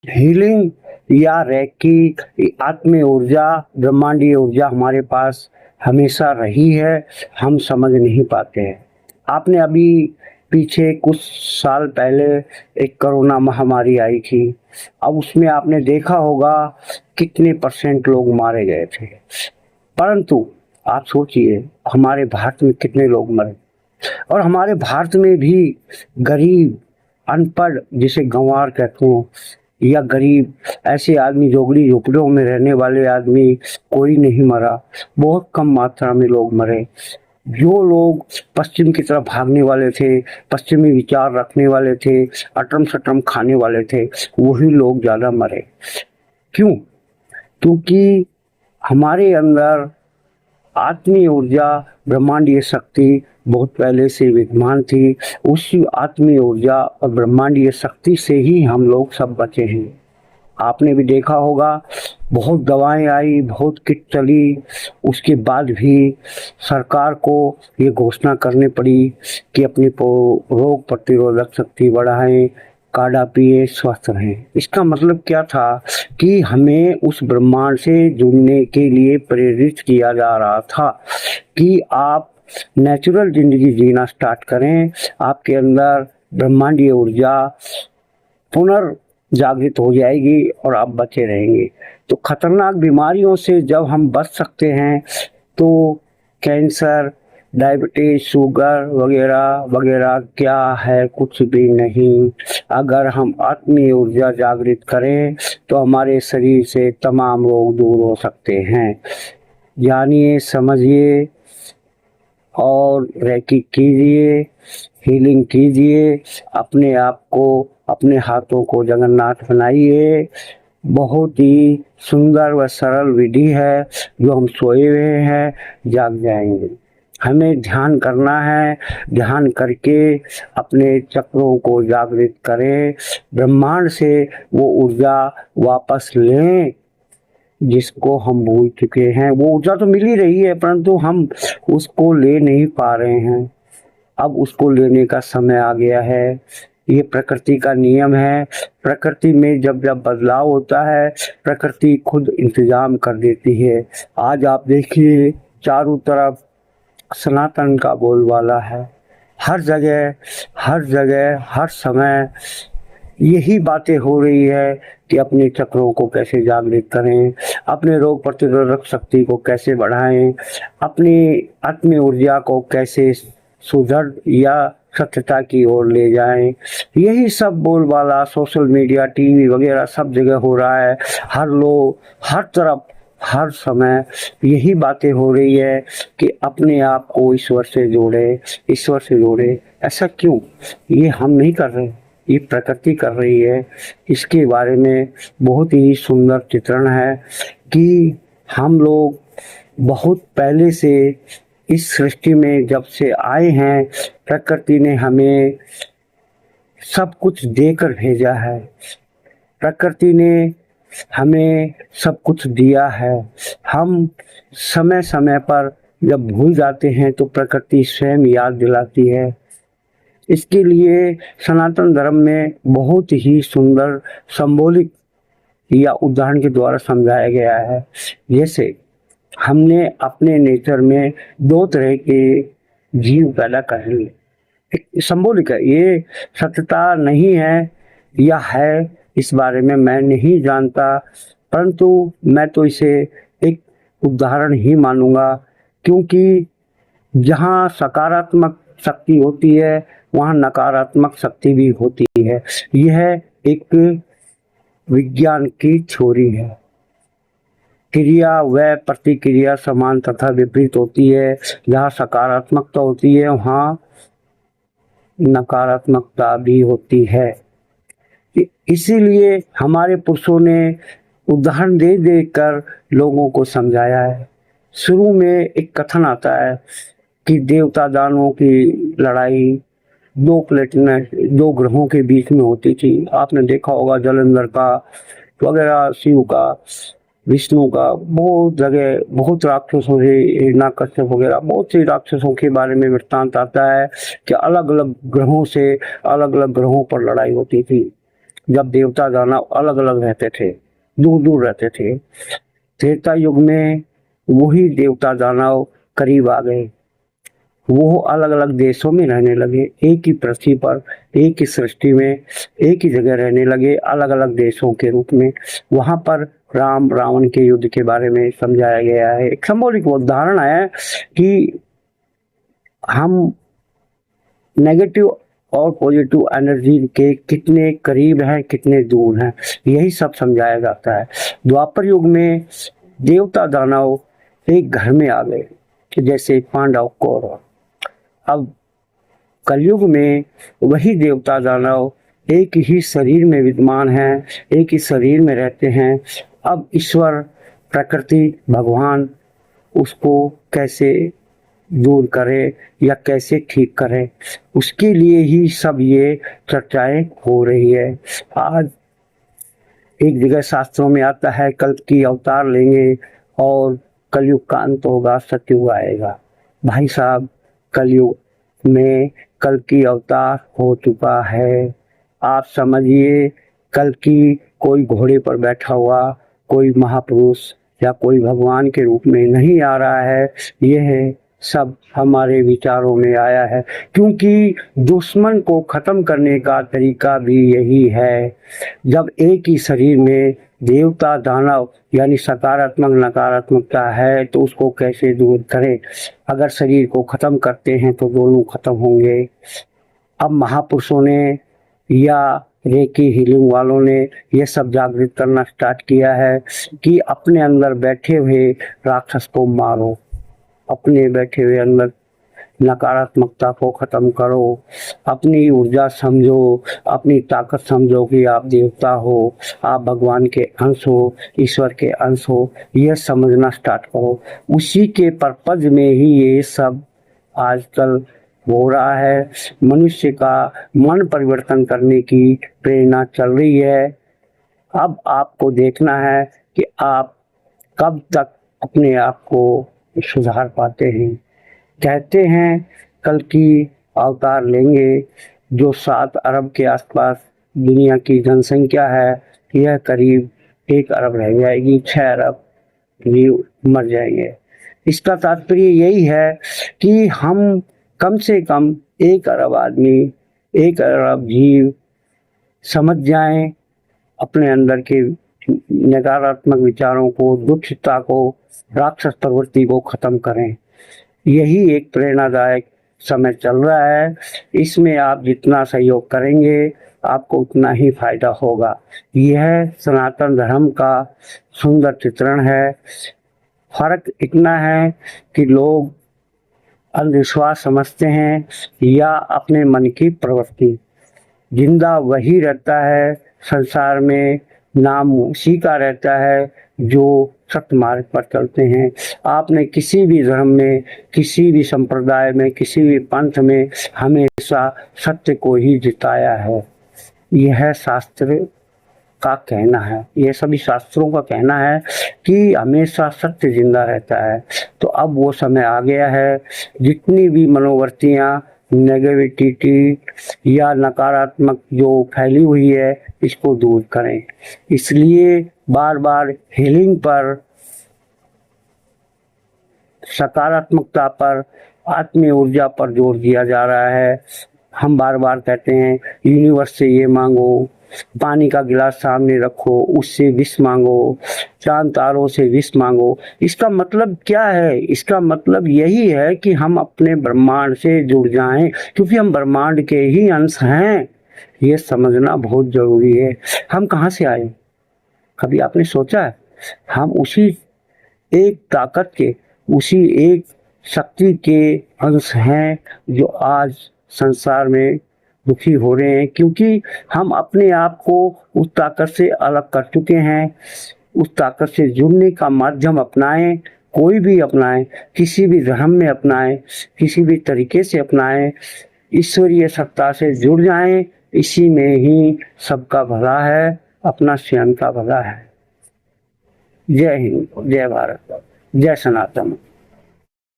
Healing या recce आत्मीय ऊर्जा, ब्रह्मांडीय ऊर्जा हमारे पास हमेशा रही है, हम समझ नहीं पाते हैं। आपने अभी पीछे कुछ साल पहले एक कोरोना महामारी आई थी। अब उसमें आपने देखा होगा कितने परसेंट लोग मारे गए थे, परंतु आप सोचिए हमारे भारत में कितने लोग मरे। और हमारे भारत में भी गरीब, अनपढ़, जिसे गंवार कहते हैं, या गरीब ऐसे आदमी, झोपड़ी झोपड़ियों में रहने वाले आदमी कोई नहीं मरा। बहुत कम मात्रा में लोग मरे। जो लोग पश्चिम की तरफ भागने वाले थे, पश्चिमी विचार रखने वाले थे, अटरम सटरम खाने वाले थे, वही लोग ज्यादा मरे। क्यों? क्योंकि हमारे अंदर आत्मीय ऊर्जा, ब्रह्मांडीय शक्ति बहुत पहले से विद्यमान थी। उसी आत्मीय ऊर्जा और ब्रह्मांडीय शक्ति से ही हम लोग सब बचे हैं। आपने भी देखा होगा बहुत दवाएं आई, बहुत किट चली, उसके बाद भी सरकार को ये घोषणा करनी पड़ी कि अपनी रोग प्रतिरोधक शक्ति बढ़ाएं, काढ़ा पिए, स्वस्थ रहें। इसका मतलब क्या था कि हमें उस ब्रह्मांड से जुड़ने के लिए प्रेरित किया जा रहा था कि आप नेचुरल जिंदगी जीना स्टार्ट करें। आपके अंदर ब्रह्मांडीय ऊर्जा पुनर्जागृत हो जाएगी और आप बचे रहेंगे। तो खतरनाक बीमारियों से जब हम बच सकते हैं तो कैंसर, डायबिटीज, शुगर वगैरह वगैरह क्या है, कुछ भी नहीं। अगर हम आत्मीय ऊर्जा जागृत करें तो हमारे शरीर से तमाम रोग दूर हो सकते हैं। जानिए, समझिए और रेकी कीजिए, हीलिंग कीजिए। अपने आप को, अपने हाथों को जगन्नाथ बनाइए। बहुत ही सुंदर व सरल विधि है। जो हम सोए हुए हैं जाग जाएंगे। हमें ध्यान करना है। ध्यान करके अपने चक्रों को जागृत करें, ब्रह्मांड से वो ऊर्जा वापस लें जिसको हम भूल चुके हैं। वो ऊर्जा तो मिल ही रही है, परंतु हम उसको ले नहीं पा रहे हैं। अब उसको लेने का समय आ गया है। ये प्रकृति का नियम है। प्रकृति में जब जब बदलाव होता है, प्रकृति खुद इंतजाम कर देती है। आज आप देखिए चारों तरफ सनातन का बोलबाला है। हर जगह, हर जगह, हर समय यही बातें हो रही है कि अपने चक्रों को कैसे जागृत करें, अपने रोग प्रतिरोधक शक्ति को कैसे बढ़ाएं, अपनी आत्मीय ऊर्जा को कैसे सुदृढ़ या सत्यता की ओर ले जाएं। यही सब बोलबाला सोशल मीडिया, टीवी वगैरह सब जगह हो रहा है। हर लोग, हर तरफ, हर समय यही बातें हो रही है कि अपने आप को ईश्वर से जोड़े, ईश्वर से जोड़े। ऐसा क्यों? ये हम नहीं कर रहे, ये प्रकृति कर रही है। इसके बारे में बहुत ही सुंदर चित्रण है कि हम लोग बहुत पहले से इस सृष्टि में जब से आए हैं, प्रकृति ने हमें सब कुछ देकर भेजा है। प्रकृति ने हमें सब कुछ दिया है। हम समय समय पर जब भूल जाते हैं तो प्रकृति स्वयं याद दिलाती है। इसके लिए सनातन धर्म में बहुत ही सुंदर सिंबॉलिक या उदाहरण के द्वारा समझाया गया है। जैसे हमने अपने नेचर में दो तरह के जीव पैदा कर लिए। एक सिंबॉलिक है, ये सत्यता नहीं है या है इस बारे में मैं नहीं जानता, परंतु मैं तो इसे एक उदाहरण ही मानूंगा। क्योंकि जहाँ सकारात्मक शक्ति होती है वहाँ नकारात्मक शक्ति भी होती है। यह एक विज्ञान की थ्योरी है। क्रिया व प्रतिक्रिया समान तथा विपरीत होती है। जहाँ सकारात्मकता होती है वहाँ नकारात्मकता भी होती है। इसीलिए हमारे पुरुषों ने उदाहरण दे दे कर लोगों को समझाया है। शुरू में एक कथन आता है कि देवता दानवों की लड़ाई दो ग्रहों के बीच में होती थी। आपने देखा होगा जलंधर का वगैरह, शिव का, विष्णु का, बहुत जगह बहुत राक्षसों से, हिरण्यकश्यप वगैरह बहुत से राक्षसों के बारे में वृत्तांत आता है कि अलग अलग ग्रहों से अलग अलग ग्रहों पर लड़ाई होती थी। जब देवता दानव अलग अलग रहते थे, दूर दूर रहते थे। त्रेता युग में वही देवता दानव करीब आ गए, वो अलग अलग देशों में रहने लगे। एक ही पृथ्वी पर, एक ही सृष्टि में, एक ही जगह रहने लगे, अलग अलग देशों के रूप में। वहां पर राम रावण के युद्ध के बारे में समझाया गया है। एक सिंबॉलिक उदाहरण है कि हम नेगेटिव और पॉजिटिव एनर्जी के कितने करीब हैं, कितने दूर हैं, यही सब समझाया जाता है। द्वापर युग में देवता दानव एक घर में आ गए, जैसे पांडव कौरव। अब कलयुग में वही देवता दानव एक ही शरीर में विद्यमान हैं, एक ही शरीर में रहते हैं। अब ईश्वर, प्रकृति, भगवान उसको कैसे दूर करे या कैसे ठीक करे, उसके लिए ही सब ये चर्चाएं हो रही है। आज एक जगह शास्त्रों में आता है कल की अवतार लेंगे और कलयुग का अंत होगा, सतयुग आएगा। भाई साहब, कलयुग में कल की अवतार हो चुका है। आप समझिए, कल की कोई घोड़े पर बैठा हुआ कोई महापुरुष या कोई भगवान के रूप में नहीं आ रहा है। यह सब हमारे विचारों में आया है, क्योंकि दुश्मन को खत्म करने का तरीका भी यही है। जब एक ही शरीर में देवता दानव यानी सकारात्मक नकारात्मकता है तो उसको कैसे दूर करें। अगर शरीर को खत्म करते हैं तो दोनों खत्म होंगे। अब महापुरुषों ने या रेकी हीलिंग वालों ने यह सब जागृत करना स्टार्ट किया है कि अपने अंदर बैठे हुए राक्षस को मारो, अपने बैठे हुए अंदर नकारात्मकता को खत्म करो, अपनी ऊर्जा समझो, अपनी ताकत समझो कि आप देवता हो, आप भगवान के अंश हो, ईश्वर के अंश हो। यह समझना स्टार्ट करो। उसी के पर्पज में ही ये सब आजकल हो रहा है। मनुष्य का मन परिवर्तन करने की प्रेरणा चल रही है। अब आपको देखना है कि आप कब तक अपने आप को सुधार पाते हैं। कहते हैं कल की अवतार लेंगे। जो 7 अरब के आसपास दुनिया की जनसंख्या है, यह करीब 1 अरब रह जाएगी, 6 अरब जीव मर जाएंगे। इसका तात्पर्य यही है कि हम कम से कम 1 अरब आदमी, 1 अरब जीव समझ जाएं, अपने अंदर के नकारात्मक विचारों को, दुष्टता को, राक्षस प्रवृत्ति को खत्म करें। यही एक प्रेरणादायक समय चल रहा है। इसमें आप जितना सहयोग करेंगे आपको उतना ही फायदा होगा। यह सनातन धर्म का सुंदर चित्रण है। फर्क इतना है कि लोग अंधविश्वास समझते हैं या अपने मन की प्रवृत्ति। जिंदा वही रहता है संसार में, नाम उसी का रहता है जो सत्य मार्ग पर चलते हैं। आपने किसी भी धर्म में, किसी भी संप्रदाय में, किसी भी पंथ में हमेशा सत्य को ही जिताया है। यह शास्त्र का कहना है, यह सभी शास्त्रों का कहना है कि हमेशा सत्य जिंदा रहता है। तो अब वो समय आ गया है, जितनी भी मनोवृत्तियां, नेगेटिविटी या नकारात्मक जो फैली हुई है, इसको दूर करें। इसलिए बार बार हीलिंग पर, सकारात्मकता पर, आत्मीय ऊर्जा पर जोर दिया जा रहा है। हम बार बार कहते हैं यूनिवर्स से ये मांगो, पानी का गिलास सामने रखो, उससे विष मांगो, चांद तारों से विष मांगो। इसका मतलब क्या है? इसका मतलब यही है कि हम अपने ब्रह्मांड से जुड़ जाएं, क्योंकि हम ब्रह्मांड के ही अंश हैं। ये समझना बहुत जरूरी है। हम कहाँ से आए, कभी आपने सोचा है? हम उसी एक ताकत के, उसी एक शक्ति के अंश हैं जो आज संसार में दुखी हो रहे हैं, क्योंकि हम अपने आप को उस ताकत से अलग कर चुके हैं। उस ताकत से जुड़ने का माध्यम अपनाएं, कोई भी अपनाएं, किसी भी धर्म में अपनाएं, किसी भी तरीके से अपनाएं, ईश्वरीय सत्ता से जुड़ जाएं। इसी में ही सबका भला है, अपना स्वयं का भला है। जय हिंद, जय भारत, जय सनातन।